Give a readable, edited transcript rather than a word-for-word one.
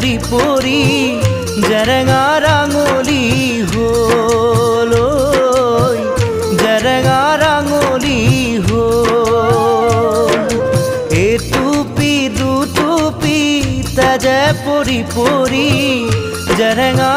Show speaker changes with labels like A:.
A: পরি পরি জরঙা রাঙলি হলো জরঙা রাঙলি হল এ টুপি দু টুপি তাজে পরি পরি জরঙা